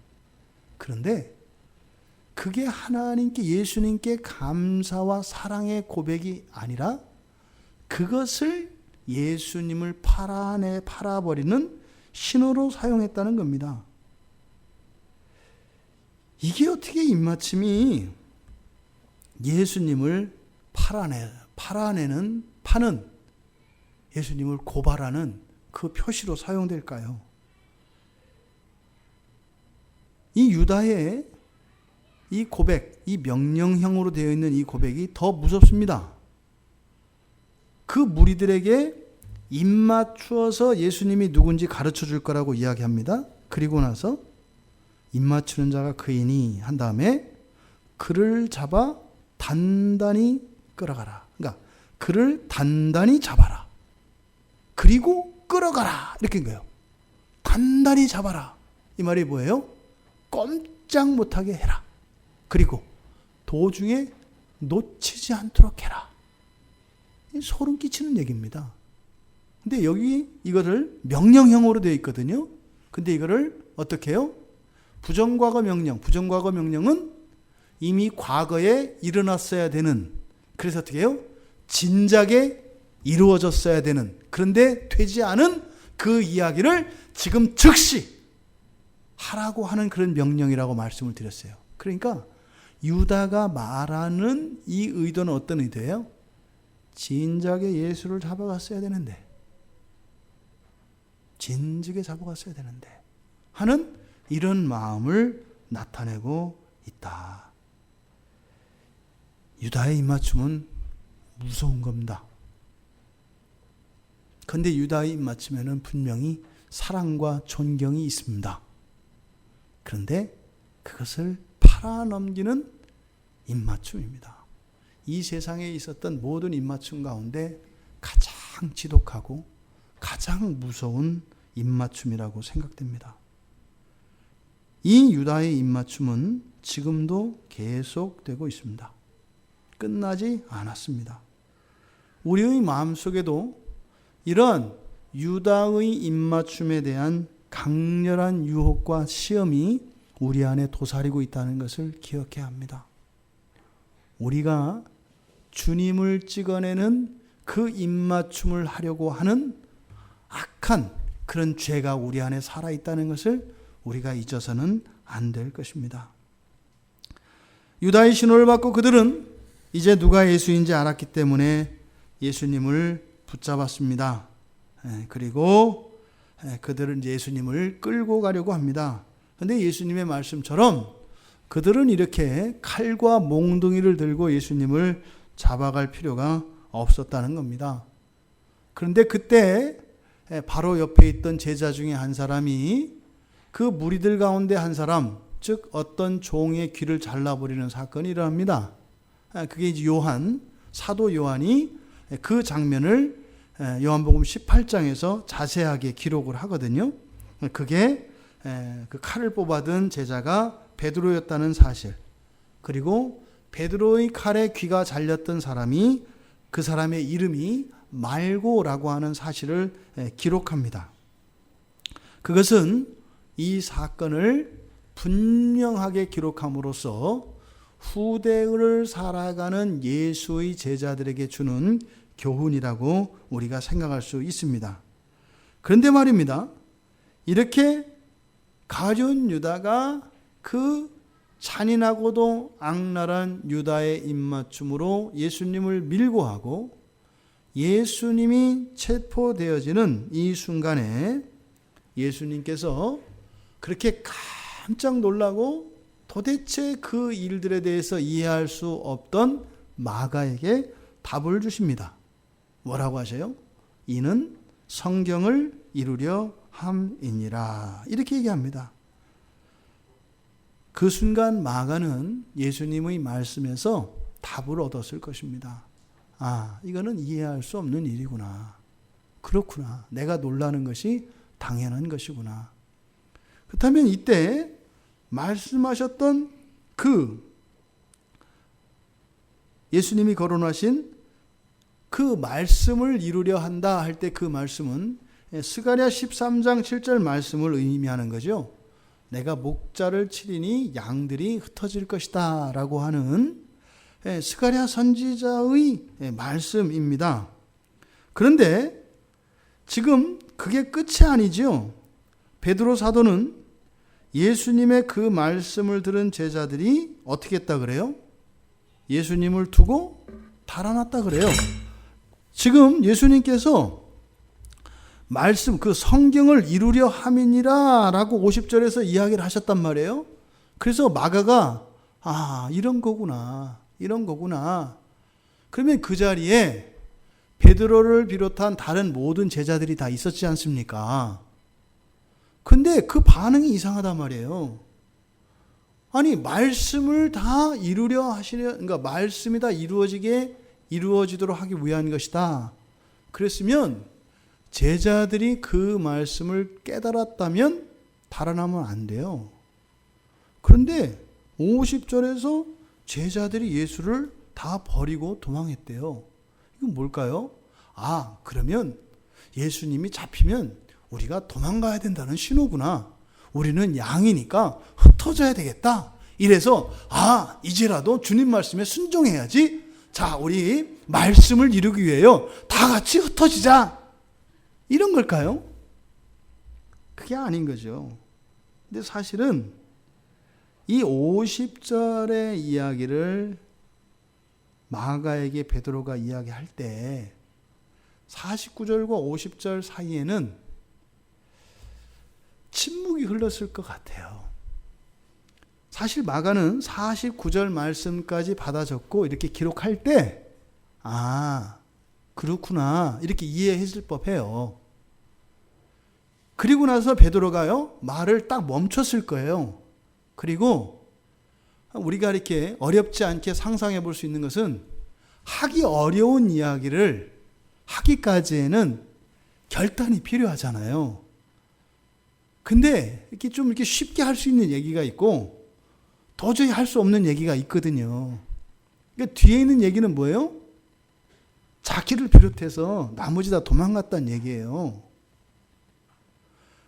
그런데 그게 하나님께, 예수님께 감사와 사랑의 고백이 아니라 그것을 예수님을 팔아버리는 신호로 사용했다는 겁니다. 이게 어떻게 입맞춤이 예수님을 파는 예수님을 고발하는 그 표시로 사용될까요? 이 유다의 이 고백, 이 명령형으로 되어 있는 이 고백이 더 무섭습니다. 그 무리들에게 입 맞추어서 예수님이 누군지 가르쳐 줄 거라고 이야기합니다. 그리고 나서 입 맞추는 자가 그이니 한 다음에 그를 잡아 단단히 끌어가라. 그러니까 그를 단단히 잡아라. 그리고 끌어가라. 이렇게 한 거예요. 단단히 잡아라. 이 말이 뭐예요? 꼼짝 못하게 해라. 그리고 도중에 놓치지 않도록 해라. 소름 끼치는 얘기입니다. 근데 여기 이거를 명령형으로 되어 있거든요. 근데 이거를 어떻게 해요? 부정과거 명령. 부정과거 명령은 이미 과거에 일어났어야 되는, 그래서 어떻게 해요? 진작에 이루어졌어야 되는, 그런데 되지 않은 그 이야기를 지금 즉시 하라고 하는 그런 명령이라고 말씀을 드렸어요. 그러니까 유다가 말하는 이 의도는 어떤 의도예요? 진작에 예수를 잡아갔어야 되는데, 진즉에 잡아갔어야 되는데 하는 이런 마음을 나타내고 있다. 유다의 입맞춤은 무서운 겁니다. 그런데 유다의 입맞춤에는 분명히 사랑과 존경이 있습니다. 그런데 그것을 팔아넘기는 입맞춤입니다. 이 세상에 있었던 모든 입맞춤 가운데 가장 지독하고 가장 무서운 입맞춤이라고 생각됩니다. 이 유다의 입맞춤은 지금도 계속되고 있습니다. 끝나지 않았습니다. 우리의 마음속에도 이런 유다의 입맞춤에 대한 강렬한 유혹과 시험이 우리 안에 도사리고 있다는 것을 기억해야 합니다. 우리가 주님을 찍어내는 그 입맞춤을 하려고 하는 악한 그런 죄가 우리 안에 살아있다는 것을 우리가 잊어서는 안 될 것입니다. 유다의 신호를 받고 그들은 이제 누가 예수인지 알았기 때문에 예수님을 붙잡았습니다. 그리고 그들은 예수님을 끌고 가려고 합니다. 그런데 예수님의 말씀처럼 그들은 이렇게 칼과 몽둥이를 들고 예수님을 잡아갈 필요가 없었다는 겁니다. 그런데 그때 바로 옆에 있던 제자 중에 한 사람이 그 무리들 가운데 한 사람, 즉 어떤 종의 귀를 잘라버리는 사건이 일어납니다. 그게 이제 사도 요한이 그 장면을 요한복음 18장에서 자세하게 기록을 하거든요. 그게 그 칼을 뽑아든 제자가 베드로였다는 사실, 그리고 베드로의 칼에 귀가 잘렸던 사람이, 그 사람의 이름이 말고라고 하는 사실을 기록합니다. 그것은 이 사건을 분명하게 기록함으로써 후대를 살아가는 예수의 제자들에게 주는 교훈이라고 우리가 생각할 수 있습니다. 그런데 말입니다. 이렇게 가룟 유다가 그 잔인하고도 악랄한 유다의 입맞춤으로 예수님을 밀고 하고 예수님이 체포되어지는 이 순간에 예수님께서 그렇게 깜짝 놀라고 도대체 그 일들에 대해서 이해할 수 없던 마가에게 답을 주십니다. 뭐라고 하세요? 이는 성경을 이루려 함이니라. 이렇게 얘기합니다. 그 순간 마가는 예수님의 말씀에서 답을 얻었을 것입니다. 아, 이거는 이해할 수 없는 일이구나. 그렇구나. 내가 놀라는 것이 당연한 것이구나. 그렇다면 이때 말씀하셨던 그 예수님이 거론하신 그 말씀을 이루려 한다 할 때 그 말씀은 스가랴 13장 7절 말씀을 의미하는 거죠. 내가 목자를 치리니 양들이 흩어질 것이다 라고 하는 스가랴 선지자의 말씀입니다. 그런데 지금 그게 끝이 아니죠. 베드로 사도는 예수님의 그 말씀을 들은 제자들이 어떻게 했다 그래요? 예수님을 두고 달아났다 그래요. 지금 예수님께서 말씀, 그 성경을 이루려 함이니라 라고 50절에서 이야기를 하셨단 말이에요. 그래서 마가가 이런 거구나. 그러면 그 자리에 베드로를 비롯한 다른 모든 제자들이 다 있었지 않습니까? 근데 그 반응이 이상하단 말이에요. 아니, 말씀을 다 이루려 하시려, 그러니까 말씀이 다 이루어지도록 하기 위한 것이다. 그랬으면 제자들이 그 말씀을 깨달았다면 달아나면 안 돼요. 그런데 50절에서 제자들이 예수를 다 버리고 도망했대요. 이건 뭘까요? 그러면 예수님이 잡히면 우리가 도망가야 된다는 신호구나. 우리는 양이니까 흩어져야 되겠다. 이래서 이제라도 주님 말씀에 순종해야지. 자, 우리 말씀을 이루기 위해요. 다 같이 흩어지자. 이런 걸까요? 그게 아닌 거죠. 근데 사실은 이 50절의 이야기를 마가에게 베드로가 이야기할 때 49절과 50절 사이에는 침묵이 흘렀을 것 같아요. 사실 마가는 49절 말씀까지 받아 적고 이렇게 기록할 때 그렇구나 이렇게 이해했을 법해요. 그리고 나서 베드로가요 말을 딱 멈췄을 거예요. 그리고 우리가 이렇게 어렵지 않게 상상해 볼 수 있는 것은 하기 어려운 이야기를 하기까지에는 결단이 필요하잖아요. 근데 이렇게 좀 이렇게 쉽게 할 수 있는 얘기가 있고 도저히 할 수 없는 얘기가 있거든요. 그러니까 뒤에 있는 얘기는 뭐예요? 자기를 비롯해서 나머지 다 도망갔다는 얘기예요.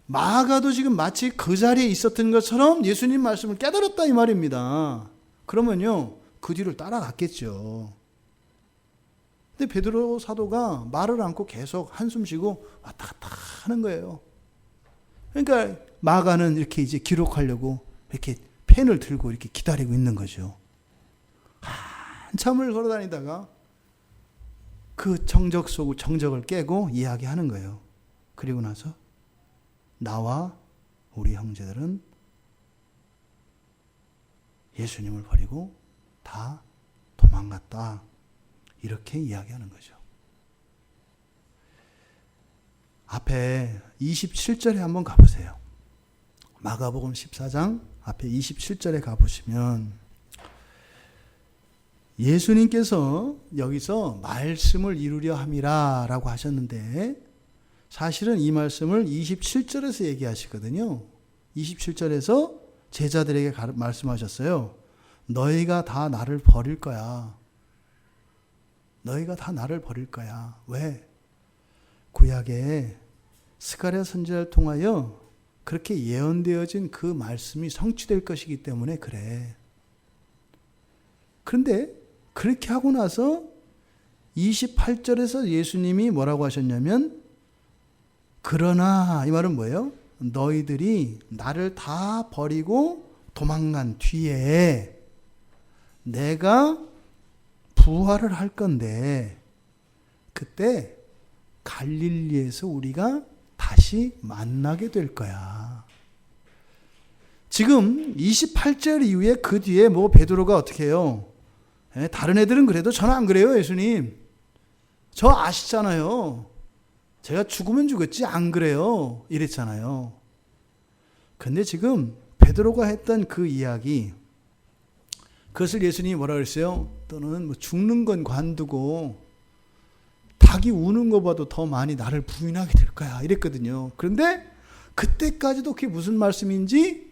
마가도 지금 마치 그 자리에 있었던 것처럼 예수님 말씀을 깨달았다 이 말입니다. 그러면요 그 뒤를 따라갔겠죠. 근데 베드로 사도가 말을 않고 계속 한숨 쉬고 왔다 갔다 하는 거예요. 그러니까 마가는 이렇게 이제 기록하려고 이렇게 펜을 들고 이렇게 기다리고 있는 거죠. 한참을 걸어다니다가 그 정적을 깨고 이야기하는 거예요. 그리고 나서 나와 우리 형제들은 예수님을 버리고 다 도망갔다. 이렇게 이야기하는 거죠. 앞에 27절에 한번 가보세요. 마가복음 14장 앞에 27절에 가보시면 예수님께서 여기서 말씀을 이루려 함이라 라고 하셨는데 사실은 이 말씀을 27절에서 얘기하시거든요. 27절에서 제자들에게 말씀하셨어요. 너희가 다 나를 버릴 거야. 너희가 다 나를 버릴 거야. 왜? 구약에 스가랴 선지자를 통하여 그렇게 예언되어진 그 말씀이 성취될 것이기 때문에 그래. 그런데 그렇게 하고 나서 28절에서 예수님이 뭐라고 하셨냐면, 그러나, 이 말은 뭐예요? 너희들이 나를 다 버리고 도망간 뒤에 내가 부활을 할 건데, 그때 갈릴리에서 우리가 다시 만나게 될 거야. 지금 28절 이후에 그 뒤에 뭐 베드로가 어떻게 해요? 다른 애들은 그래도 저는 안 그래요, 예수님. 저 아시잖아요. 제가 죽으면 죽었지 안 그래요. 이랬잖아요. 근데 지금 베드로가 했던 그 이야기, 그것을 예수님이 뭐라 그랬어요? 너는 뭐 죽는 건 관두고 닭이 우는 거 봐도 더 많이 나를 부인하게 될 거야. 이랬거든요. 그런데 그때까지도 그게 무슨 말씀인지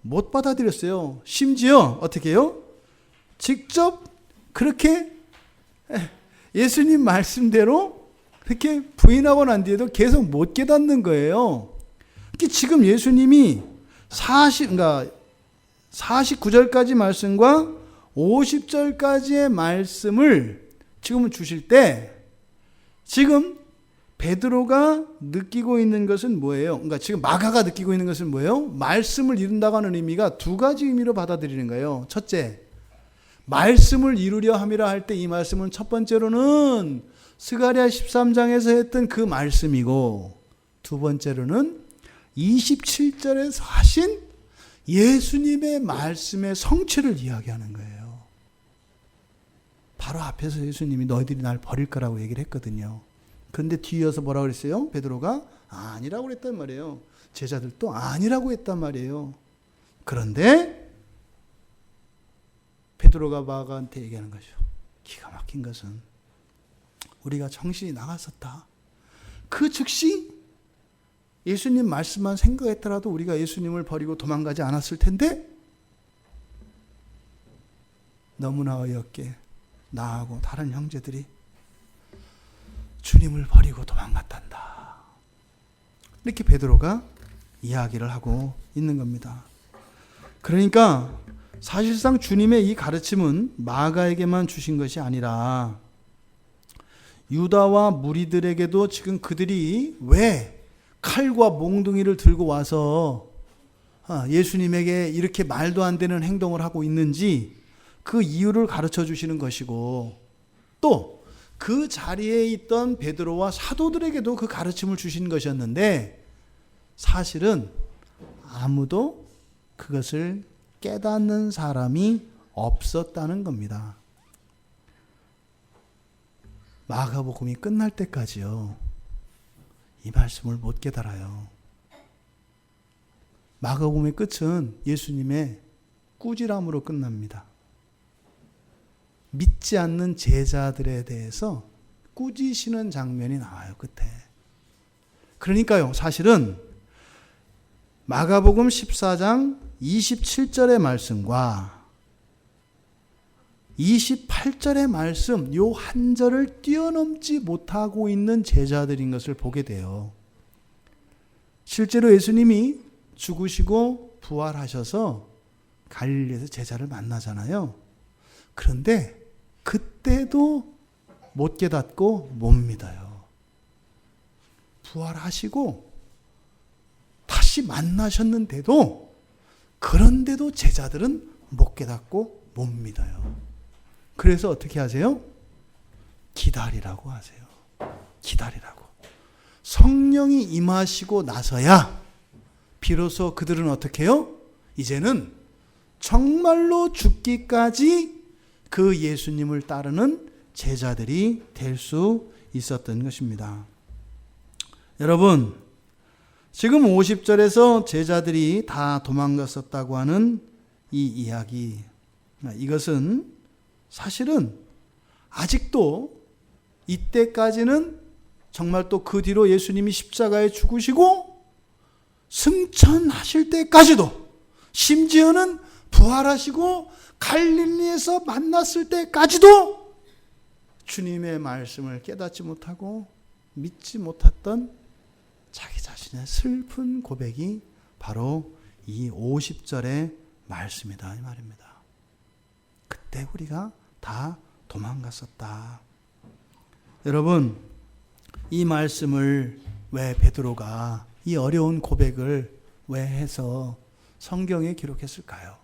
못 받아들였어요. 심지어 어떻게 해요? 직접 그렇게 예수님 말씀대로 그렇게 부인하고 난 뒤에도 계속 못 깨닫는 거예요. 지금 예수님이 49절까지 말씀과 50절까지의 말씀을 지금 주실 때, 지금 베드로가 느끼고 있는 것은 뭐예요? 그러니까 지금 마가가 느끼고 있는 것은 뭐예요? 말씀을 이룬다고 하는 의미가 두 가지 의미로 받아들이는 거예요. 첫째, 말씀을 이루려 함이라 할 때 이 말씀은 첫 번째로는 스가랴 13장에서 했던 그 말씀이고, 두 번째로는 27절에서 하신 예수님의 말씀의 성취를 이야기하는 거예요. 바로 앞에서 예수님이 너희들이 날 버릴 거라고 얘기를 했거든요. 그런데 뒤이어서 뭐라고 그랬어요? 베드로가 아니라고 그랬단 말이에요. 제자들도 아니라고 했단 말이에요. 그런데 베드로가 마가한테 얘기하는 거죠. 기가 막힌 것은 우리가 정신이 나갔었다. 그 즉시 예수님 말씀만 생각했더라도 우리가 예수님을 버리고 도망가지 않았을 텐데, 너무나 어이없게 나하고 다른 형제들이 주님을 버리고 도망갔단다. 이렇게 베드로가 이야기를 하고 있는 겁니다. 그러니까 사실상 주님의 이 가르침은 마가에게만 주신 것이 아니라 유다와 무리들에게도 지금 그들이 왜 칼과 몽둥이를 들고 와서 예수님에게 이렇게 말도 안 되는 행동을 하고 있는지 그 이유를 가르쳐 주시는 것이고, 또 그 자리에 있던 베드로와 사도들에게도 그 가르침을 주신 것이었는데, 사실은 아무도 그것을 깨닫는 사람이 없었다는 겁니다. 마가복음이 끝날 때까지요, 이 말씀을 못 깨달아요. 마가복음의 끝은 예수님의 꾸지람으로 끝납니다. 믿지 않는 제자들에 대해서 꾸지시는 장면이 나와요, 끝에. 그러니까요, 사실은 마가복음 14장 27절의 말씀과 28절의 말씀, 요 한 절을 뛰어넘지 못하고 있는 제자들인 것을 보게 돼요. 실제로 예수님이 죽으시고 부활하셔서 갈릴리에서 제자를 만나잖아요. 그런데 그때도 못 깨닫고 못 믿어요. 부활하시고 다시 만나셨는데도, 그런데도 제자들은 못 깨닫고 못 믿어요. 그래서 어떻게 하세요? 기다리라고 하세요. 기다리라고. 성령이 임하시고 나서야 비로소 그들은 어떻게 해요? 이제는 정말로 죽기까지 그 예수님을 따르는 제자들이 될 수 있었던 것입니다. 여러분, 지금 50절에서 제자들이 다 도망갔었다고 하는 이 이야기, 이것은 사실은 아직도 이때까지는 정말 또 그 뒤로 예수님이 십자가에 죽으시고 승천하실 때까지도, 심지어는 부활하시고 갈릴리에서 만났을 때까지도 주님의 말씀을 깨닫지 못하고 믿지 못했던 자기 자신의 슬픈 고백이 바로 이 50절의 말씀이다 이 말입니다. 그때 우리가 다 도망갔었다. 여러분, 이 말씀을 왜 베드로가 이 어려운 고백을 왜 해서 성경에 기록했을까요?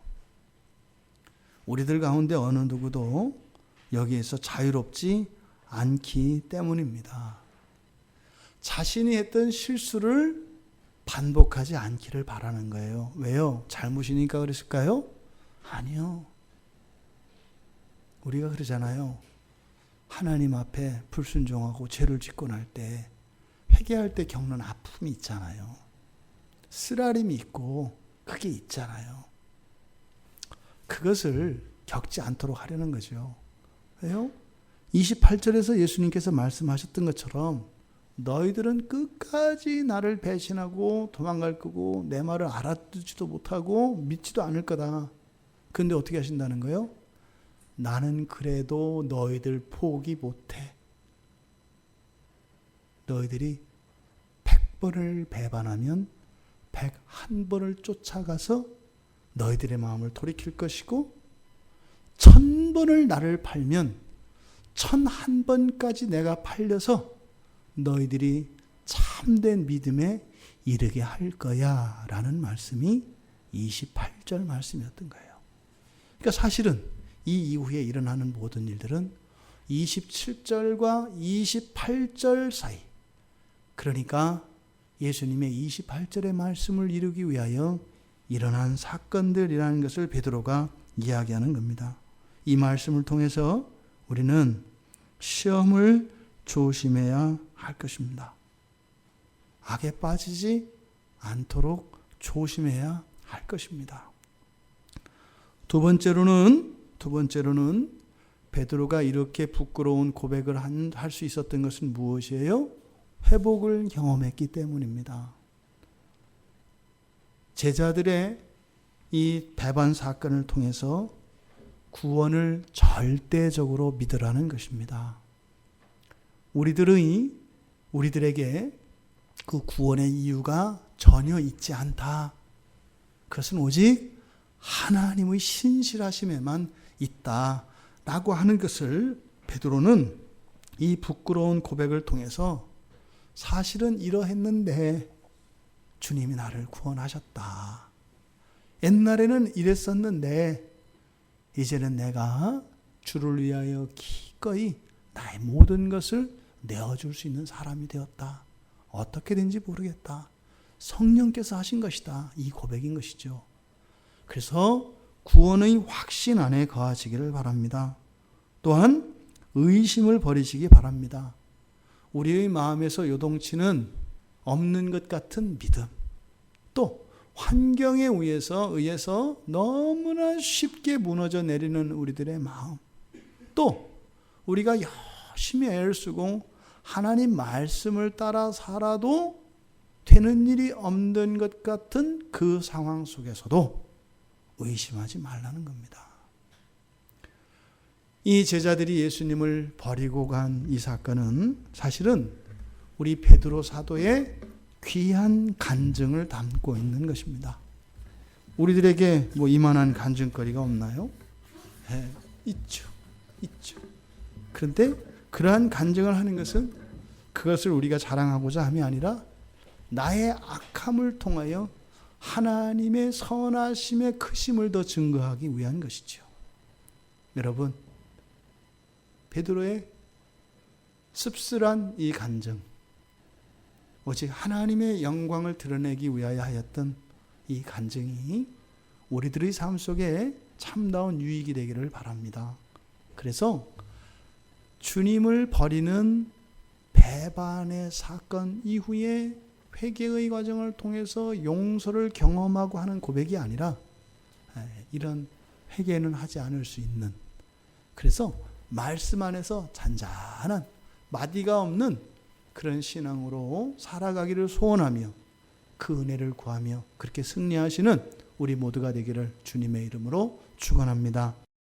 우리들 가운데 어느 누구도 여기에서 자유롭지 않기 때문입니다. 자신이 했던 실수를 반복하지 않기를 바라는 거예요. 왜요? 잘못이니까 그랬을까요? 아니요. 우리가 그러잖아요. 하나님 앞에 불순종하고 죄를 짓고 날 때 회개할 때 겪는 아픔이 있잖아요. 쓰라림이 있고 그게 있잖아요. 그것을 겪지 않도록 하려는 거죠. 왜요? 28절에서 예수님께서 말씀하셨던 것처럼 너희들은 끝까지 나를 배신하고 도망갈 거고 내 말을 알아듣지도 못하고 믿지도 않을 거다. 그런데 어떻게 하신다는 거예요? 나는 그래도 너희들 포기 못해. 너희들이 100번을 배반하면 101번을 쫓아가서 너희들의 마음을 돌이킬 것이고 1000번을 나를 팔면 1001번까지 내가 팔려서 너희들이 참된 믿음에 이르게 할 거야 라는 말씀이 28절 말씀이었던 거예요. 그러니까 사실은 이 이후에 일어나는 모든 일들은 27절과 28절 사이, 그러니까 예수님의 28절의 말씀을 이루기 위하여 일어난 사건들이라는 것을 베드로가 이야기하는 겁니다. 이 말씀을 통해서 우리는 시험을 조심해야 할 것입니다. 악에 빠지지 않도록 조심해야 할 것입니다. 두 번째로는 베드로가 이렇게 부끄러운 고백을 할 수 있었던 것은 무엇이에요? 회복을 경험했기 때문입니다. 제자들의 이 배반 사건을 통해서 구원을 절대적으로 믿으라는 것입니다. 우리들에게 그 구원의 이유가 전혀 있지 않다. 그것은 오직 하나님의 신실하심에만 있다라고 하는 것을 베드로는 이 부끄러운 고백을 통해서 사실은 이러했는데 주님이 나를 구원하셨다. 옛날에는 이랬었는데 이제는 내가 주를 위하여 기꺼이 나의 모든 것을 내어줄 수 있는 사람이 되었다. 어떻게 된지 모르겠다. 성령께서 하신 것이다. 이 고백인 것이죠. 그래서 구원의 확신 안에 거하시기를 바랍니다. 또한 의심을 버리시기 바랍니다. 우리의 마음에서 요동치는 없는 것 같은 믿음, 또 환경에 의해서 너무나 쉽게 무너져 내리는 우리들의 마음, 또 우리가 열심히 애를 쓰고 하나님 말씀을 따라 살아도 되는 일이 없는 것 같은 그 상황 속에서도 의심하지 말라는 겁니다. 이 제자들이 예수님을 버리고 간 이 사건은 사실은 우리 베드로 사도의 귀한 간증을 담고 있는 것입니다. 우리들에게 뭐 이만한 간증거리가 없나요? 네, 있죠. 그런데 그러한 간증을 하는 것은 그것을 우리가 자랑하고자 함이 아니라 나의 악함을 통하여 하나님의 선하심의 크심을 더 증거하기 위한 것이죠. 여러분, 베드로의 씁쓸한 이 간증, 오직 하나님의 영광을 드러내기 위하여 하였던 이 간증이 우리들의 삶 속에 참다운 유익이 되기를 바랍니다. 그래서 주님을 버리는 배반의 사건 이후에 회개의 과정을 통해서 용서를 경험하고 하는 고백이 아니라 이런 회개는 하지 않을 수 있는, 그래서 말씀 안에서 잔잔한 마디가 없는 그런 신앙으로 살아가기를 소원하며 그 은혜를 구하며 그렇게 승리하시는 우리 모두가 되기를 주님의 이름으로 축원합니다.